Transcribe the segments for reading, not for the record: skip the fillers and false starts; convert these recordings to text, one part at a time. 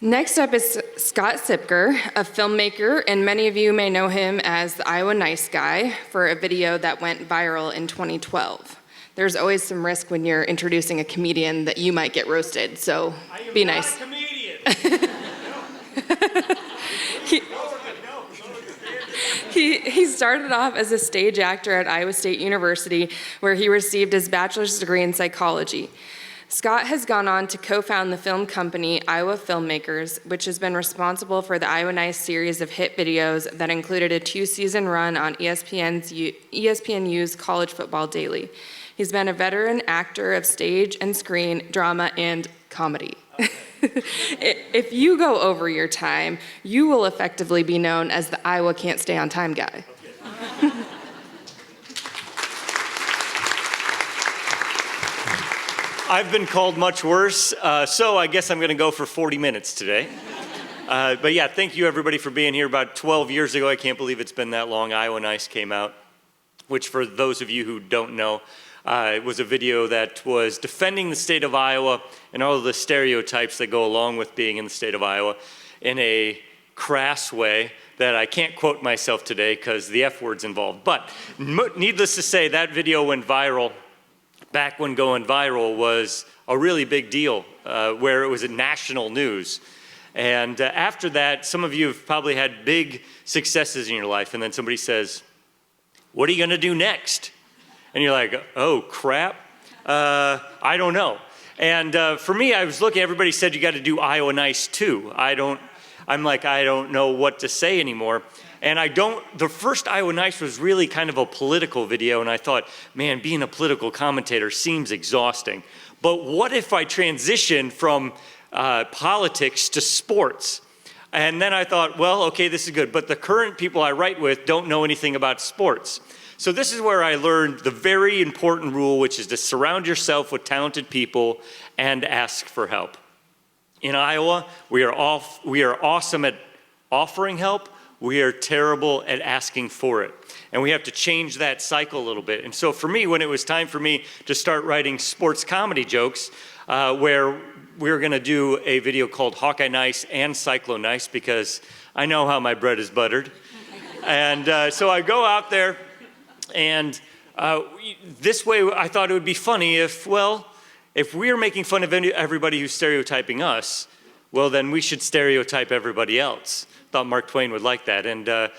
Next up is Scott Siepker, a filmmaker, and many of you may know him as the Iowa Nice Guy for a video that went viral in 2012. There's always some risk when you're introducing a comedian that you might get roasted, so be nice. I am not a comedian. He started off as a stage actor at Iowa State University, where he received his bachelor's degree in psychology. Scott has gone on to co-found the film company Iowa Filmmakers, which has been responsible for the Iowa Nice series of hit videos that included a 2-season run on ESPNU's College Football Daily. He's been a veteran actor of stage and screen, drama, and comedy. If you go over your time, you will effectively be known as the Iowa Can't Stay on Time guy. I've been called much worse, so I guess I'm going to go for 40 minutes today. But yeah, thank you everybody for being here. About 12 years ago, I can't believe it's been that long, Iowa Nice came out, which for those of you who don't know, it was a video that was defending the state of Iowa and all of the stereotypes that go along with being in the state of Iowa in a crass way that I can't quote myself today because the F word's involved. But needless to say, that video went viral. Back when going viral was a really big deal, where it was national news. And after that, some of you have probably had big successes in your life, and then somebody says, "What are you gonna do next?" And you're like, "Oh, crap, I don't know." And for me, I was looking, everybody said you gotta do Iowa Nice too. I'm like, I don't know what to say anymore. And the first Iowa Nice was really kind of a political video, and I thought, man, being a political commentator seems exhausting. But what if I transitioned from politics to sports? And then I thought, well, okay, this is good, but the current people I write with don't know anything about sports. So this is where I learned the very important rule, which is to surround yourself with talented people and ask for help. In Iowa, we are awesome at offering help. We are terrible at asking for it. And we have to change that cycle a little bit. And so for me, when it was time for me to start writing sports comedy jokes, where we were gonna do a video called Hawkeye Nice and Cyclone Nice, because I know how my bread is buttered. And so I go out there, and this way I thought it would be funny if we're making fun of everybody who's stereotyping us, well, then we should stereotype everybody else. Thought Mark Twain would like that. And I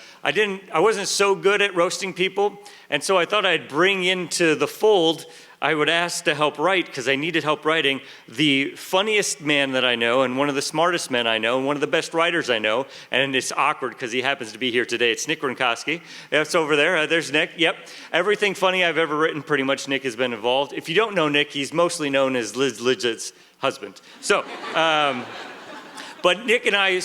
wasn't so good at roasting people, and so I thought I'd bring into the fold, I would ask to help write, because I needed help writing, the funniest man that I know, and one of the smartest men I know, and one of the best writers I know, and it's awkward because he happens to be here today. It's Nick Ronkowski. That's over there. There's Nick. Yep. Everything funny I've ever written, pretty much Nick has been involved. If you don't know Nick, he's mostly known as Liz Lidget's husband. So, but Nick and I,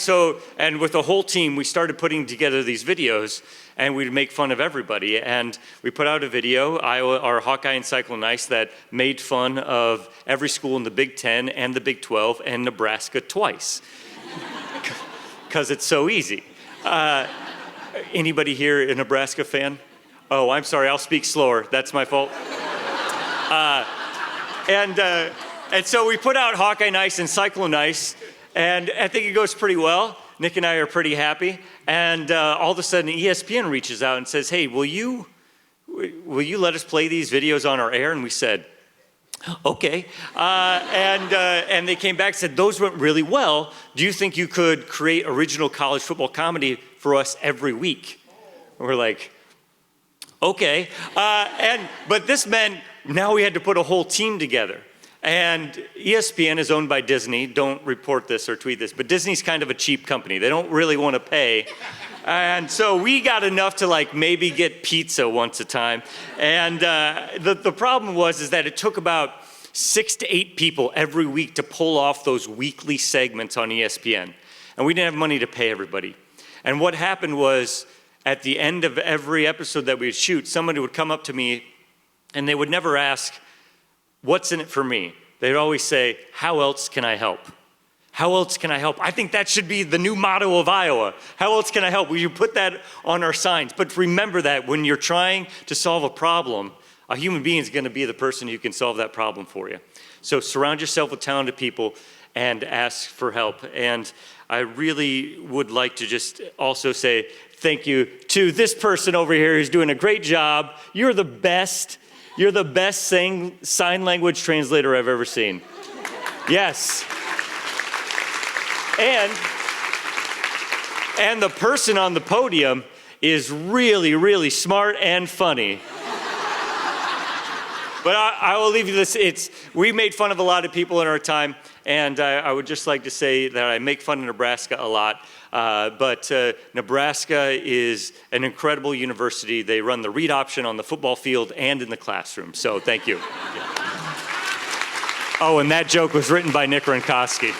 and with the whole team, we started putting together these videos, and we'd make fun of everybody. And we put out a video, our Hawkeye and Cyclone Nice, that made fun of every school in the Big Ten and the Big 12 and Nebraska twice, because it's so easy. Anybody here a Nebraska fan? Oh, I'm sorry, I'll speak slower. That's my fault. And so we put out Hawkeye Nice and Cyclone Nice, and I think it goes pretty well. Nick and I are pretty happy. And all of a sudden, ESPN reaches out and says, "Hey, will you let us play these videos on our air?" And we said, "Okay." And they came back and said, "Those went really well. Do you think you could create original college football comedy for us every week?" And we're like, "Okay." But this meant now we had to put a whole team together. And ESPN is owned by Disney. Don't report this or tweet this, but Disney's kind of a cheap company. They don't really want to pay. And so we got enough to like maybe get pizza once a time. And the problem is that it took about 6 to 8 people every week to pull off those weekly segments on ESPN. And we didn't have money to pay everybody. And what happened was, at the end of every episode that we would shoot, somebody would come up to me and they would never ask, "What's in it for me?" They'd always say, "How else can I help? How else can I help?" I think that should be the new motto of Iowa. How else can I help? We should put that on our signs. But remember that when you're trying to solve a problem, a human being is going to be the person who can solve that problem for you. So surround yourself with talented people and ask for help. And I really would like to just also say thank you to this person over here who's doing a great job. You're the best. You're the best sign language translator I've ever seen. Yes. And the person on the podium is really, really smart and funny. But I will leave you this. We made fun of a lot of people in our time, and I would just like to say that I make fun of Nebraska a lot. But Nebraska is an incredible university. They run the read option on the football field and in the classroom. So thank you. Oh, and that joke was written by Nick Ronkowski.